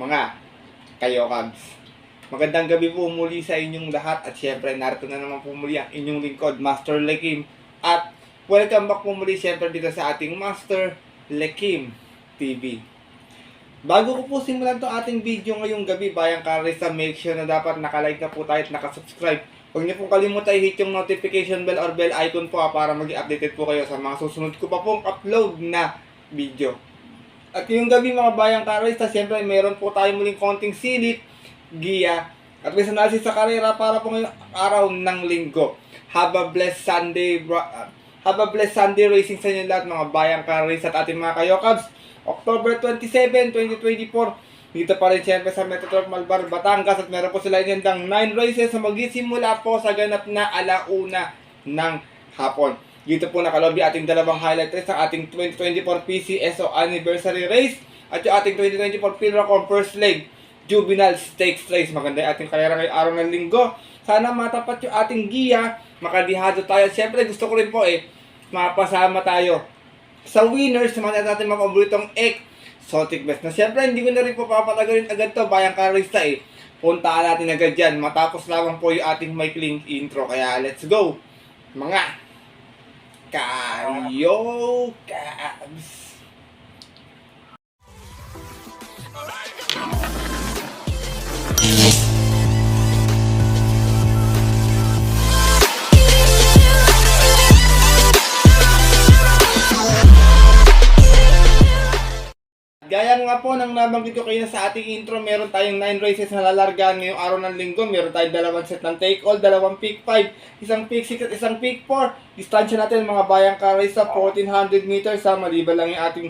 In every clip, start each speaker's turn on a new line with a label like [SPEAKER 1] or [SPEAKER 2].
[SPEAKER 1] mga kayokabs. Magandang gabi po muli sa inyong lahat at syempre narito na naman po muli ang inyong lingkod, Master Lekim. At welcome back po muli syempre dito sa ating Master Lekim TV. Bago ko po simulan to ating video ngayong gabi, bayang karisa, make sure na dapat nakalike na po tayo at nakasubscribe. Huwag niyo pong kalimutan i-hit yung notification bell or bell icon po para maging updated po kayo sa mga susunod ko pa pong upload na video. At yung gabi mga bayang karista, siyempre meron po tayo muling konting silip, giya, at may sanasi sa karera para po ngayong araw ng linggo. Have a blessed Sunday racing sa inyo lahat mga bayang karista at ating mga kayokabs. October 27, 2024, dito pa rin siyempre sa Metroturf Malbar, Batangas, at meron po sila inyandang 9 races na magsisimula po sa ganap na alauna ng hapon. Dito po nakalobi ating dalawang highlight race ng ating 2024 PCSO Anniversary Race at yung ating 2024 Pilracom First Leg Juvenile Stakes Race. Maganda yung ating karera ngayong araw ng linggo. Sana matapat yung ating giya, makadihado tayo. Siyempre gusto ko rin po mapasama tayo sa winners, sa mga natin mga paboritong exotic best. Na siyempre hindi ko na rin po papatagalin agad to bayang karista puntaan natin agad dyan. Matapos lamang po yung ating maikling intro. Kaya let's go mga kayokabs. Gaya nga po ng nabanggit ko kayo sa ating intro, meron tayong 9 races na lalargaan ngayong araw ng linggo. Meron tayong dalawang set ng take all, dalawang pick 5, isang pick 6 at isang pick 4. Distansya natin mga bayang karisa, 1400 meters maliban lang yung ating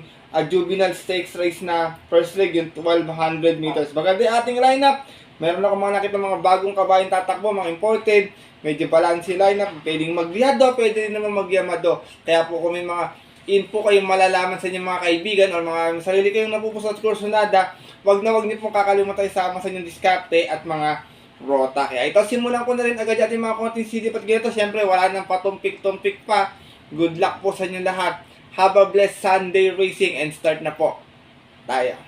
[SPEAKER 1] juvenile stakes race na first leg, yung 1200 meters. Maganda yung ating lineup. Meron ako mga nakita mga bagong kabayang tatakbo, mga imported, medyo balance lineup, pwedeng maglihado, pwede rin naman magyamado. Kaya po kung may mga info kayong malalaman sa inyong mga kaibigan o mga sarili kayong napupusot sa kursunada, wag niyo pong kakalimutan isama sa inyong diskarte at mga rota. Kaya ito, simulan ko na rin agad ating mga konting silip at ganito. Siyempre, wala nang patumpik-tumpik pa. Good luck po sa inyong lahat. Have a blessed Sunday racing and start na po tayo.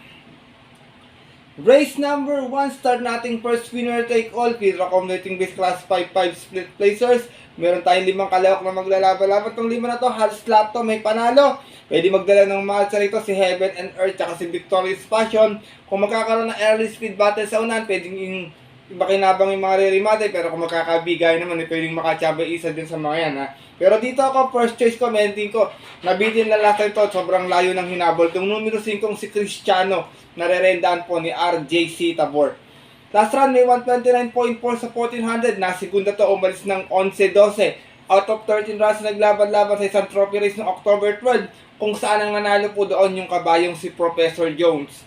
[SPEAKER 1] Race number 1, start nating first winner take all. Pilracom Rating Base Class 5-5 split placers. Meron tayong 5 kalawak na maglalaban-laban. Itong 5 na to, half slot to, may panalo. Pwede magdala ng matcha rito si Heaven and Earth tsaka si Victorious Passion. Kung magkakaroon ng early speed battle sa unan, pwedeng makinabang yung mga re-remate. Pero kung magkakabigay naman, pwedeng makatsabay isa din sa mga yan. Pero dito ako, first choice ko, menting ko. Nabitin na last ito, sobrang layo ng hinabol. Itong numero 5 si Cristiano, narerendaan po ni RJC Tabor. Last run may 129.4 sa 1400. Na segunda to, umalis ng 11-12. Out of 13 runs naglaban-laban sa isang trophy race noong October 12, kung saan ang nanalo po doon yung kabayong si Professor Jones.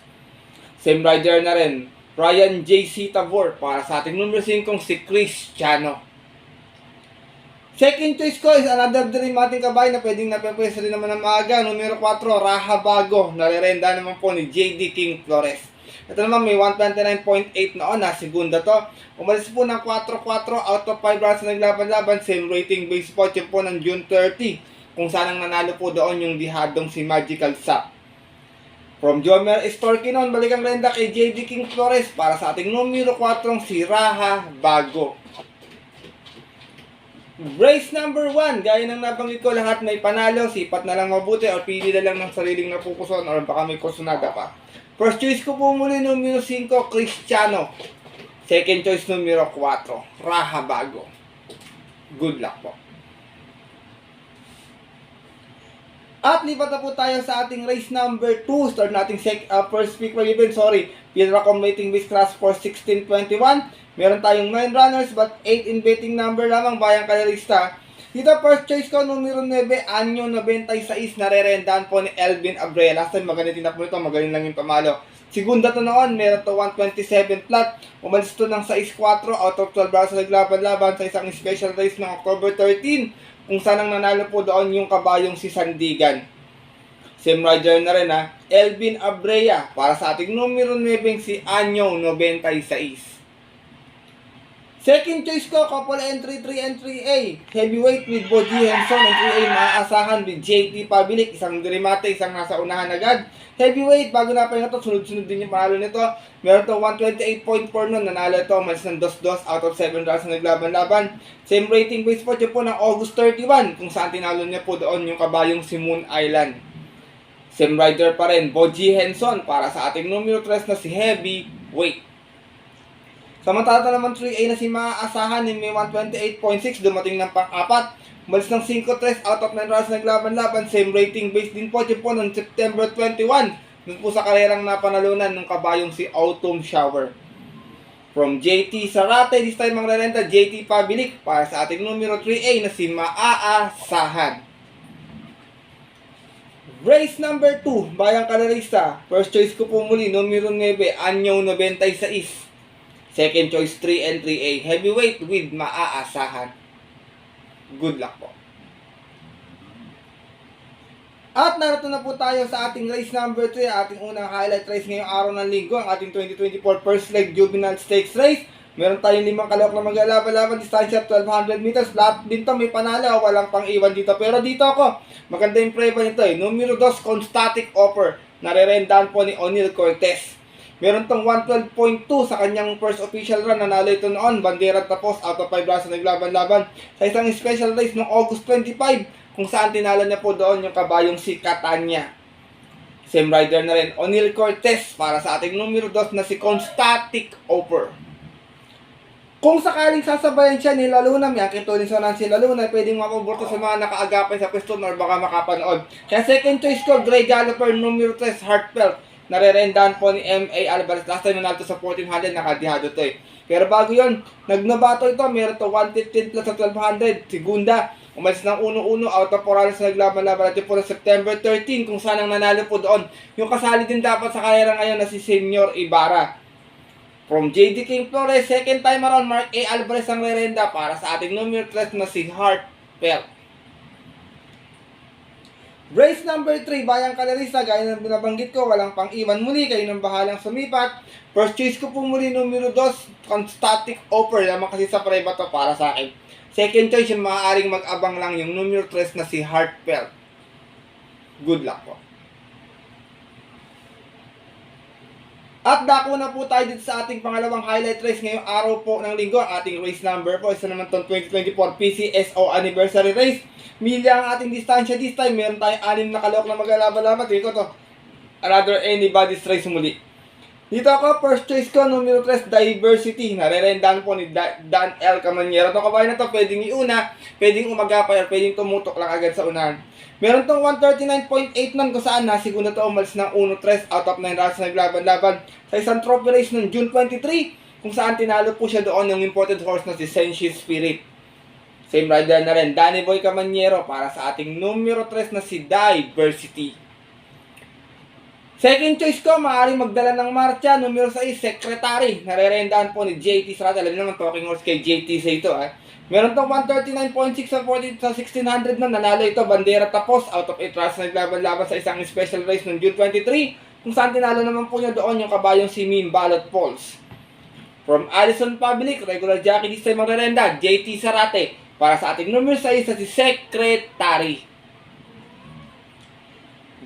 [SPEAKER 1] Same rider na rin, Ryan J.C. Tabor, para sa ating numero 5 si Cristiano. Second choice ko is another dream ating kabayo na pwedeng napapwesa rin naman ng maaga. Numero 4, Raha Bago. Narerenda naman po ni J.D. King Flores. Ito naman may 129.8 noon na segunda to. Umalis po ng 4-4 out of 5 runs na naglaban-laban. Same rating base po yun po ng June 30. Kung saan ang nanalo po doon yung dihadong si Magical Sap. From Jomer Estorquinon, balikan renda kay J.D. King Flores para sa ating numero 4 si Raha Bago. Race number 1, gaya ng nabanggit ko, lahat may panalo. Sipat na lang mabuti o pili na lang ng sariling napupuson or baka may kursunada pa. First choice ko po muli numero 5, Cristiano. Second choice numero 4, Raha Bago. Good luck po. At lipat na po tayo sa ating race number 2. Start nating first pick for event. Pilracom Rating Base Class for 1621. Meron tayong 9 runners but 8 in betting number lamang bayang kalarista. Dito first choice ko numero 9, Anyo 96, narerendaan po ni Elvin Abreu. Last time magaling tinap mo ito, magaling lang yung pamalo. Segunda to noon, meron to 127 flat. Umalis to ng 6-4 out of 12 runs na naglaban-laban sa isang special race ng October 13. Kung saan ang nanalo po doon yung kabayong si Sandigan. Same rider na rin Elvin Abreu para sa ating numero 9 si Anyo 96. Second choice ko, couple entry 3 and 3A. Heavyweight with Boji Henson and 3A maaasahan with JT Pabilik. Isang dirimate, isang nasa unahan agad. Heavyweight, bago na pa yun ito, sunod-sunod din yung panalo nito. Meron to 128.4 nun, nanalo ito, malis ng 2-2 out of 7 rounds na naglaban-laban. Same rating base po po ng August 31, kung saan tinalo niya po doon yung kabayong si Moon Island. Same rider pa rin, Boji Henson, para sa ating numero 3 na si Heavyweight. Samantala naman 3A na si maaasahan ni may 128.6, dumating ng pang-apat. Malis ng 5-3 out of 9 rounds naglaban-laban. Same rating base din po noong September 21. Doon po sa karerang napanalunan ng kabayong si Autumn Shower. From JT Sarate, this time ang rerenta JT Pabilik para sa ating numero 3A na si maaasahan. Race number 2, Bayang Kalarista. First choice ko po muli, numero 9, Anyaw 96. Second choice, 3 and 3A. Heavyweight with maaasahan. Good luck po. At narito na po tayo sa ating race number 3, ating unang highlight race ngayong araw ng linggo, ang ating 2024 first leg juvenile stakes race. Meron tayong 5 kalawak na maglalaban-laban, distansya 1200 meters. Lahat din to may panalo, walang pang iwan dito. Pero dito ako, maganda yung preba nito eh. Numero 2, Constatic Offer. Narerendahan po ni O'Neal Cortez. Meron tong 112.2 sa kanyang first official run. Nanalo ito noon. Bandera tapos out of 5 rounds na naglaban-laban sa isang special race noong August 25 kung saan tinalo niya po doon yung kabayong si Catania. Same rider na rin, O'Neal Cortez para sa ating numero 2 na si Constatic Offer. Kung sakaling sasabayan siya ni Laluna, may akitunin sa si Laluna, pwedeng mapaborto sa mga nakaagapay sa pwesto or baka makapanood. Kaya second choice ko, Grey Galloper, numero 3, Heartfelt. Narerendahan po ni M.A. Alvarez. Last time nanalo sa 1400, nakadihado to eh. Pero bago yun, nagnabato ito. Meron to 115 plus sa 1200. Segunda, umalis ng 1-1 out of 4 rounds na naglaban-laban natin po na September 13 kung saan ang nanalo po doon. Yung kasali din dapat sa karera ngayon na si Senior Ibarra. From J.D. King Flores, second time around, Mark A. Alvarez ang rerenda para sa ating numero 3 na si Heartfelt. Race number 3, Bayang Kalarista, gaya ng binabanggit ko, walang pang-iwan muli, kayo nang bahalang sumipat. First choice ko po muli, numero 2, Constatic Offer, naman kasi sa preba to para sa akin. Second choice, yung maaaring mag-abang lang yung numero 3 na si Heartfelt. Good luck po. At dako na po tayo dito sa ating pangalawang highlight race ngayong araw po ng linggo. Ang ating race number po, isa naman itong 2024 PCSO Anniversary Race. Milya ang ating distansya this time. Meron tayong 6 na kalawak na maglalaban-laban. Ito to, another anybody's race muli. Dito ako, first choice ko, numero 3, Diversity. Narerendahan po ni Dan L. Camanyero. Ito kabayan na to, pwedeng iuna, pwedeng umagapay, or pwedeng tumutok lang agad sa unahan. Meron tong 139.8 nun kung saan nasigunda to umalis ng 1-3 out of 9 rounds na naglaban-laban sa isang trophy race noong June 23 kung saan tinalo po siya doon ng imported horse na si Senshi Spirit. Same rider na rin, Danny Boy Camanyero para sa ating numero 3 na si Diversity. Second choice ko, maaaring magdala ng marcha, numero 6, Secretary. Narerendahan po ni JT Sarate. Alam naman, talking horse kay JT sa ito. Meron tong 139.6 sa 1600 na nanalo ito. Bandera tapos, out of 8 rounds naglaban-laban sa isang special race noong June 23. Kung saan tinalo naman po niya doon yung kabayong si Mim Balot Falls. From Allison Public, regular jockey this time magrerenda, JT Sarate. Para sa ating numero 6 na si Secretary.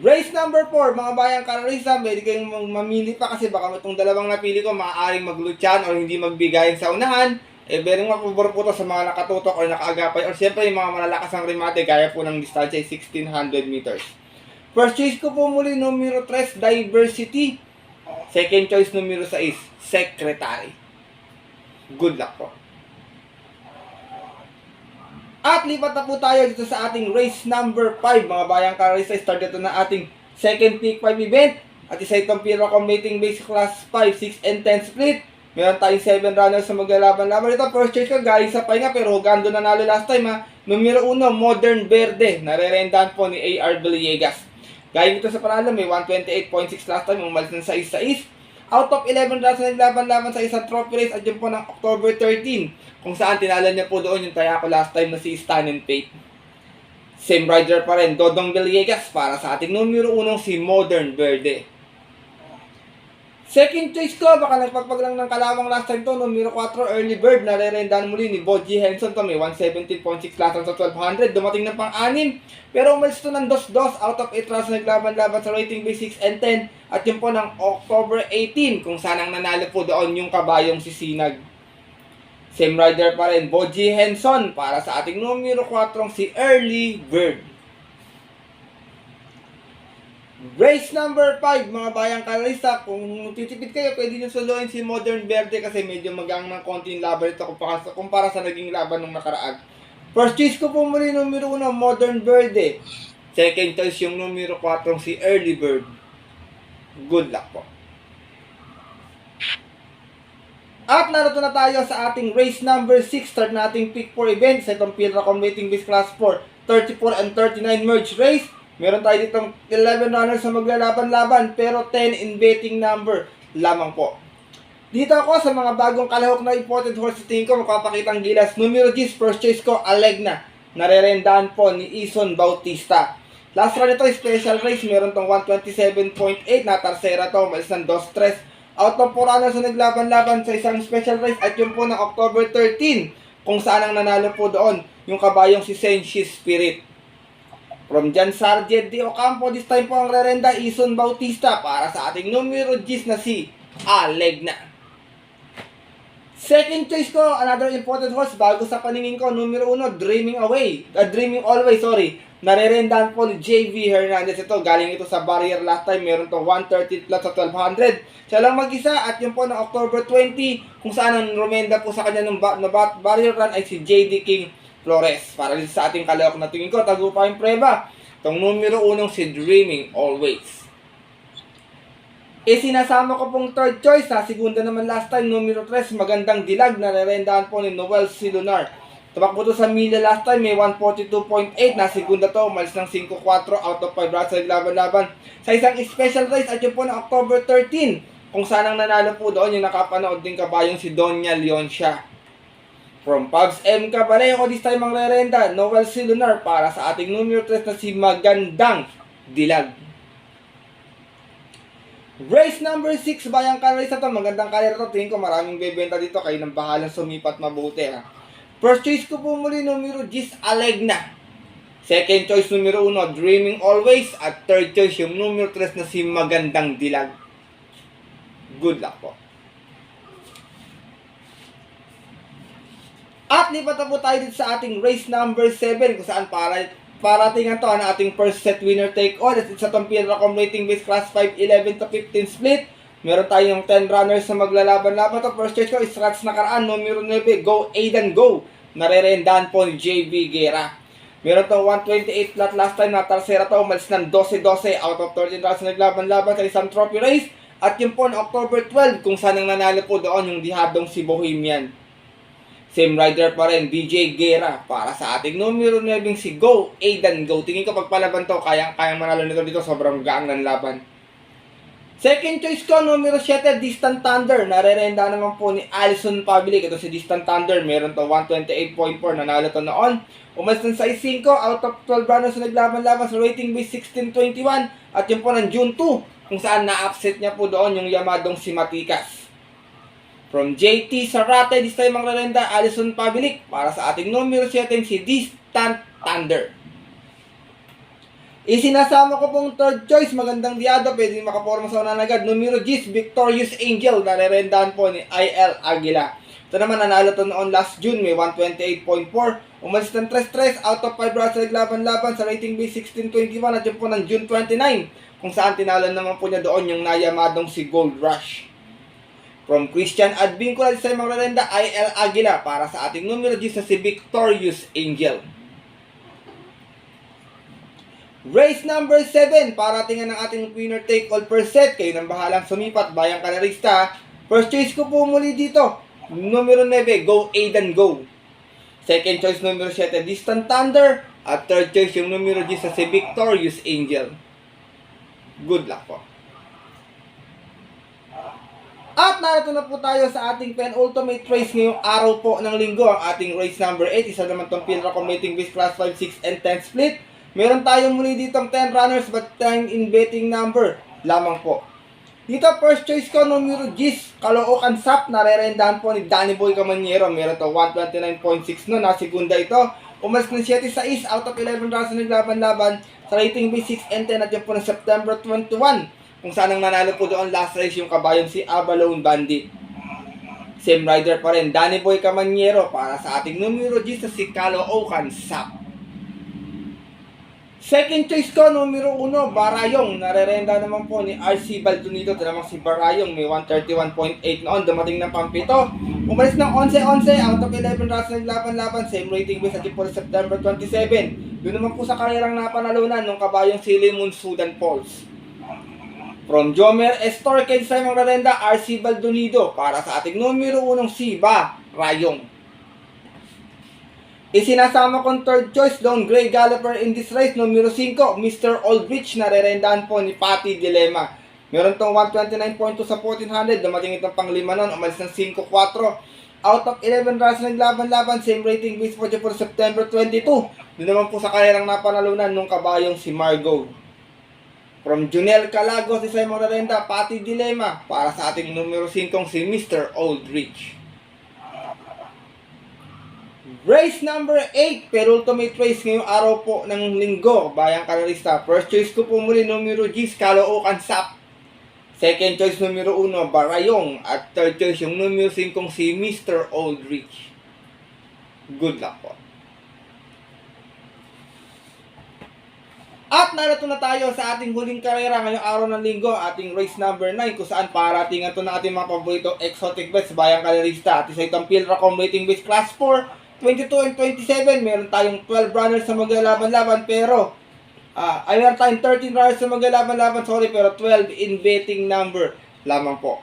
[SPEAKER 1] Race number 4, mga bayang Kalarista, pwede kayong mamili pa kasi baka itong dalawang napili ko maaaring maglutyan o hindi magbigayin sa unahan. Berong mapabor po to sa mga nakatutok o nakaagapay or siyempre yung mga malalakas ang remate gaya po ng distansya 1600 meters. First choice ko po muli, numero 3, Diversity. Second choice, numero 6, Secretary. Good luck po. At lipat na po tayo dito sa ating race number 5. Mga bayang Kalarista, start ito na ating second pick 5 event. At isa itong Piro Combating Base Class 5, 6, and 10 split. Meron tayong 7 runners sa maglalaban-laban. Ito, first choice ko, galing sa pahinga pero Hugando nanalo last time ha. Numero 1, Modern Verde. Narerendahan po ni A.R. Villegas. Galing ito sa panalo, may 128.6 last time. Umalis ng 6-6. Out of 11 rounds na naglaban-laban sa isang trophy race at yun po ng October 13 kung saan tinalo niya po doon yung taya ko last time na si Stan and Fate. Same rider pa rin, Dodong Villegas para sa ating numero 1 si Modern Verde. Second choice ko, baka nagpagpag lang ng kalawang last time to, numero 4, Early Bird, nare-rendahan muli ni Boji Henson to, may 117.6 lasan sa 1200, dumating na pang-6, pero umalis to ng 2-2 out of 8 rounds naglaban-laban sa rating base 6 and 10, at yun po ng October 18, kung saan ang nanalo po doon yung kabayong si Sinag. Same rider pa rin, Boji Henson, para sa ating numero 4, si Early Bird. Race number 5, mga bayang kalista, kung titipid kayo, pwede nyo suluin si Modern Verde kasi medyo magang ng konti yung laban ito kumpara sa naging laban ng nakaraan. First choice ko po muli numero 1, Modern Verde. Second choice yung numero 4, si Early Bird. Good luck po. At narito na tayo sa ating race number 6, start nating pick 4 events. Itong Pilracom Rating Base Class 4, 34 and 39 merge race. Meron tayo ditong 11 runners na maglalaban-laban pero 10 in betting number lamang po. Dito ako sa mga bagong kalahok na imported horse tingin ko magpapakitang gilas. Numero 10, first choice ko, Alegna. Narerendahan po ni Ison Bautista. Last run ito, special race. Meron tong 127.8 na tarsera to. Malis ng 2-3. Out of 4 runners na naglaban-laban sa isang special race at yun po ng October 13 kung saan ang nanalo po doon yung kabayong si Senshi Spirit. From Jan Sargent de Ocampo, this time po ang rerenda, Ison Bautista para sa ating numero 10 na si Alegna. Second choice ko, another imported horse, bago sa paningin ko, numero 1, Dreaming Always, narerendahan po ni JV Hernandez. Ito, galing ito sa barrier last time, meron to 130 plus sa 1200. Siya lang mag-isa at yun po ng October 20, kung saan ang rumenda po sa kanya ng barrier run ay si JD King Flores. Para din sa ating kalawak na tingin ko, tagupang preba. Itong numero 1 si Dreaming Always. Sinasama ko pong third choice, sa segunda naman last time, numero 3, Magandang Dilag, na narendahan po ni Noel Silunar. Tumakbo to sa Mila last time, may 142.8, na segunda to, umalis ng 5-4 out of 5 rounds sa laban-laban. Sa isang special race at yun po na October 13, kung saan ang nanalo po doon, yung nakapanood din kabayong si Donya Leoncia. From Pubs M. Caballero ko this time ang rerenda, Noel Silunar para sa ating numero 3 na si Magandang Dilag. Race number 6, bayang karera to, magandang karera to, tingin ko maraming bebenta dito, kayo nang bahalang sumipat mabuti ha. First choice ko po muli, numero 10, Alegna. Second choice, numero 1, Dreaming Always. At third choice, yung numero 3 na si Magandang Dilag. Good luck po. At lipat na po tayo dito sa ating race number 7 kung saan parating ito ang ating first set winner take all. At sa itong Pilracom Rating Base Class 5, 11 to 15 split. Meron tayong 10 runners na maglalaban-laban. Ito first choice ko is Rats nakaraan, numero 9, Go Aidan Go. Narerendahan po ni JV Guerra. Meron itong 128 flat last time na tarsera to, umalis ng 12-12 out of 13 rounds na naglaban-laban sa isang trophy race. At yun po na October 12 kung saan ang nanalo po doon yung dihadong si Bohemian. Same rider pa rin, BJ Guerra para sa ating numero 9 si Go Aidan Go. Tingin ko pagpalaban to, kayang manalo nito dito, sobrang gaang ng laban. Second choice ko, numero 7, Distant Thunder. Narerenda naman po ni Alison Public. Ito si Distant Thunder, meron to 128.4, nanalo to noon. Umalis ng size 5 out of 12 runners na naglaban-laban sa rating base 1621. At yun po ng June 2, kung saan na-upset niya po doon yung yamadong si Matikas. From JT Sarate, this time ang rerenda, Alison Public para sa ating numero 7, si Distant Thunder. Isinasama ko pong third choice, Magandang Diado, pwede makaporma sa unan agad. Numero 10, Victorious Angel, narerendahan po ni IL Aguila. Ito naman, nanalo to noon last June, may 128.4. Umalis ng 3-3 out of 5 rounds sa naglaban-laban sa rating base 1621 at yun po ng June 29, kung saan tinalo naman po niya doon yung nayamadong si Gold Rush. From Christian Advincula, this time ang rerenda, IL Aguila para sa ating numero 10 na si Victorious Angel. Race number 7, parating ng ating winner take all per set. Kayo nang bahalang sumipat, bayang kalarista. First choice ko po muli dito, numero 9, Go Aidan Go. Second choice, numero 7, Distant Thunder. At third choice, yung numero 10 na si Victorious Angel. Good luck po. At narito na po tayo sa ating penultimate race ngayong araw po ng linggo. Ang ating race number 8, isa naman itong Pilracom Rating Base Class 5, 6, and 10 split. Meron tayong muli ditong 10 runners but 10 in betting number lamang po. Dito, first choice ko, numero 10, Caloocan Sap, narerendahan po ni Danny Boy Camaniero. Meron to 129.6 no, na segunda ito. Umalis ng 7-6 out of 11 rounds na naglaban-laban sa rating B6 and 10 at yan po ng September 21. Kung saan ang nanalo po doon last race yung kabayong si Abalone Bandit. Same rider pa rin, Danny Boy Camaniero para sa ating numero 10 si Caloocan Sap. Second choice ko, numero 1, Barayong. Narerenda naman po ni RC Baldonito. Ito naman si Barayong, may 131.8 noon. Dumating ng pampito. Umalis ng 11-11 out of 11 rounds na naglaban-laban. Same rating base at po September 27. Doon naman po sa karerang napanalunan ng kabayong si Limon Sudan Falls. From Jomer Estor kay Simon Rarenda, RC Baldonito para sa ating numero 1 si Barayong. Isinasama kong third choice, Lone Grey Galloper in this race, numero 5, Mr. Aldrich, narerendahan po ni Patty Dilema. Meron tong 129.2 sa 1400, dumating itong pang 5 nun, umalis ng 5-4. Out of 11 rounds na naglaban-laban, same rating base po for September 22. Doon naman po sa karerang napanalunan nung kabayong si Margo. From Junel Calagos, si Simon Rarenda, Patty Dilema, para sa ating numero 5 si Mr. Aldrich. Race number 8, penultimate race ngayong araw po ng linggo, bayang karerista. First choice ko po muli, numero 10, Caloocan Sap. Second choice, numero 1, Barayong. At third choice, yung numero 5 si Mr. Aldrich. Good luck po. At narito na tayo sa ating huling karera ngayong araw ng linggo, ating race number 9, kung saan paratingan to ng ating mga paborito exotic bets, bayang karerista. At isa itong Pilracom rating base class 4. 22 and 27, meron tayong 12 runners na maglalaban-laban pero meron tayong 13 runners na maglalaban-laban, pero 12 in betting number lamang po.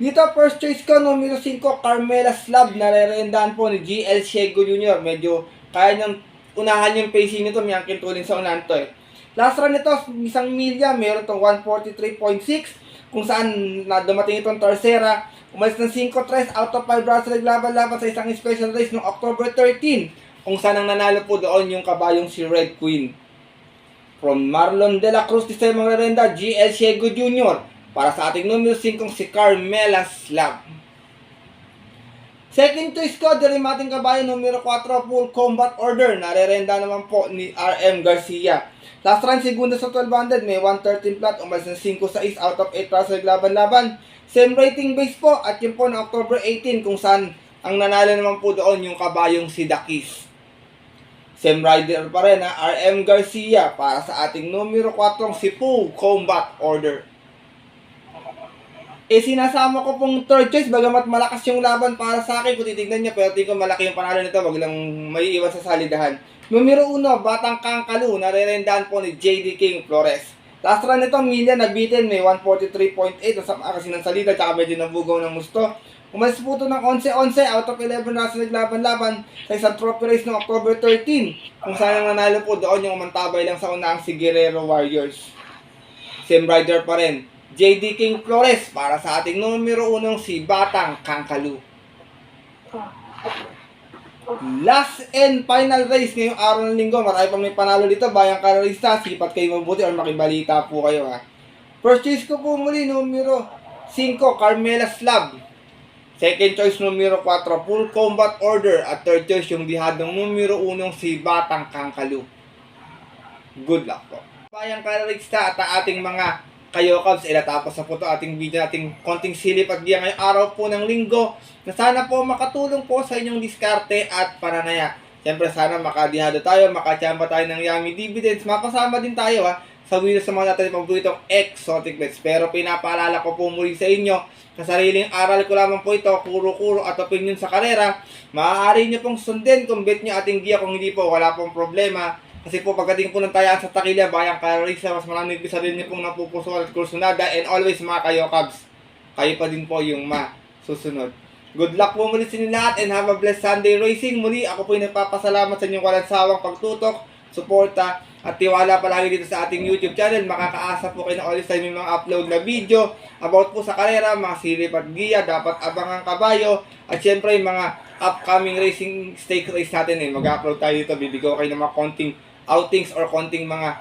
[SPEAKER 1] Dito, first choice ko, numero 5, Carmela Slab, narerendahan po ni GL Ciego Jr. Medyo kaya niyang unahan yung pacing nito, may angkin tuloy sa unahan to eh. Last run nito, isang milya, meron tong 143.6, kung saan dumating itong tercera. Umalis ng 5-3 out of 5 rounds na naglaban-laban sa isang special race noong October 13, kung saan ang nanalo po doon yung kabayong si Red Queen. From Marlon de la Cruz, Tisay Mangrarenda, GL Ciego Jr. para sa ating numero 5 si Carmela Slab. Second choice ko, dirimating kabayo numero 4, Full Combat Order. Narerenda naman po ni RM Garcia. Last run, segunda sa 1200, may 113 flat, umalis ng 5-6 out of 8 rounds na naglaban-laban. Same rating base po at yun po na October 18 kung saan ang nanalo naman po doon yung kabayong si Dakis. Same rider pa rin RM Garcia para sa ating numero 4 si Full Combat Order. Sinasama ko pong third choice bagamat malakas yung laban para sa akin kung titignan niya, pero tingin ko malaki yung panalo nito, wag lang may iwan sa salidahan. Numero 1, Batang Kangkalu, narerendahan po ni JD King Flores. Last run nito, milya, nabitin, may 143.8, nasama kasi ng salida, tsaka medyo nabugaw ng gusto. Umalis po ito ng 11-11 out of 11 rounds na naglaban-laban sa isang trophy race noong October 13, kung saan ang nanalo po doon yung umantabay lang sa unang si Guerrero Warriors. Same rider pa rin, JD King Flores para sa ating numero 1 si Batang Kangkalu. Last and final race ngayong araw ng linggo. Marami pang may panalo dito, bayang karerista. Sipat kayo mabuti or makibalita po kayo ha. First choice ko po muli, numero 5, Carmela Slab. Second choice, numero 4, Full Combat Order. At third choice, yung dihadong numero 1 si Batang Kangkalu. Good luck po. Bayang karerista at ating mga Kayokabs, ilatapos na po ito ating video, ating konting silip at diya ngayong araw po ng linggo na sana po makatulong po sa inyong diskarte at pananaya. Siyempre sana makadihado tayo, makachamba tayo ng yummy dividends, mapasama din tayo sa video sa mga natin paboritong exotic bets. Pero pinapaalala ko po muli sa inyo, sa sariling aral ko lamang po ito, kuro-kuro at opinion sa karera, maaari nyo pong sundin kung bet nyo ating giya, kung hindi po wala pong problema. Kasi po pagdating po ng tayaan sa takilya, bayang karerista, mas maraming bisa rin niyo pong napupuso at kursunada. And always mga Kayokabs, kayo pa din po yung masusunod. Good luck po muli sa inyo lahat and have a blessed Sunday racing. Muli ako po yung nagpapasalamat sa inyong walang sawang pagtutok, suporta at tiwala palagi dito sa ating YouTube channel. Makakaasa po kayo na always time yung mga upload na video about po sa karera, mga silip at giya, dapat abangang kabayo at syempre yung mga upcoming racing stake race natin. Mag-upload tayo dito, bibigyan kayo ng mga konting outings or konting mga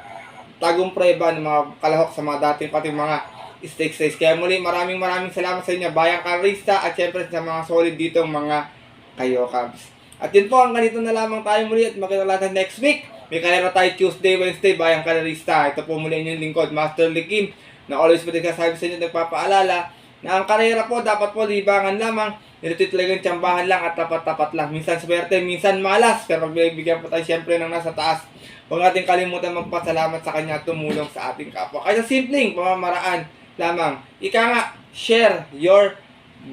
[SPEAKER 1] tagong preba ng mga kalahok sa mga dating pating mga stakes race. Kaya muli, maraming salamat sa inyo, Bayang Karista, at syempre sa mga solid ditong mga kayo Cubs. At yun po, hanggang dito na lamang tayo muli at makita natin next week. May kalera tayo Tuesday, Wednesday, Bayang Karista. Ito po muli inyong lingkod, Master Likim, na always po nagsasabi sa inyo, nagpapaalala na ang karera po dapat po libangan lamang. Ito talagang tsambahan lang at tapat-tapat lang. Minsan swerte, minsan malas. Pero pagbibigyan po tayo siyempre ng nasa taas. Huwag natin kalimutan magpasalamat sa kanya at tumulong sa ating kapwa. Kaya sa simpleng pamamaraan lamang. Ika nga, share your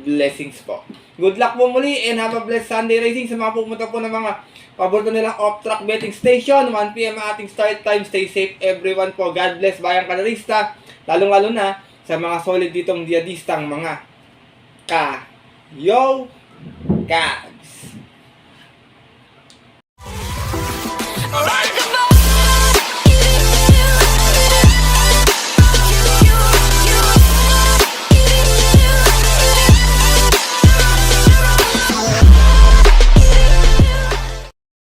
[SPEAKER 1] blessings po. Good luck po muli and have a blessed Sunday racing. Sa mga pumunta po ng mga paborito nilang off-track betting station. 1 PM ang ating start time. Stay safe everyone po. God bless Bayang Karista. Lalong-lalo na sa mga solid ditong diadistang mga Yo Cubs.
[SPEAKER 2] Alright.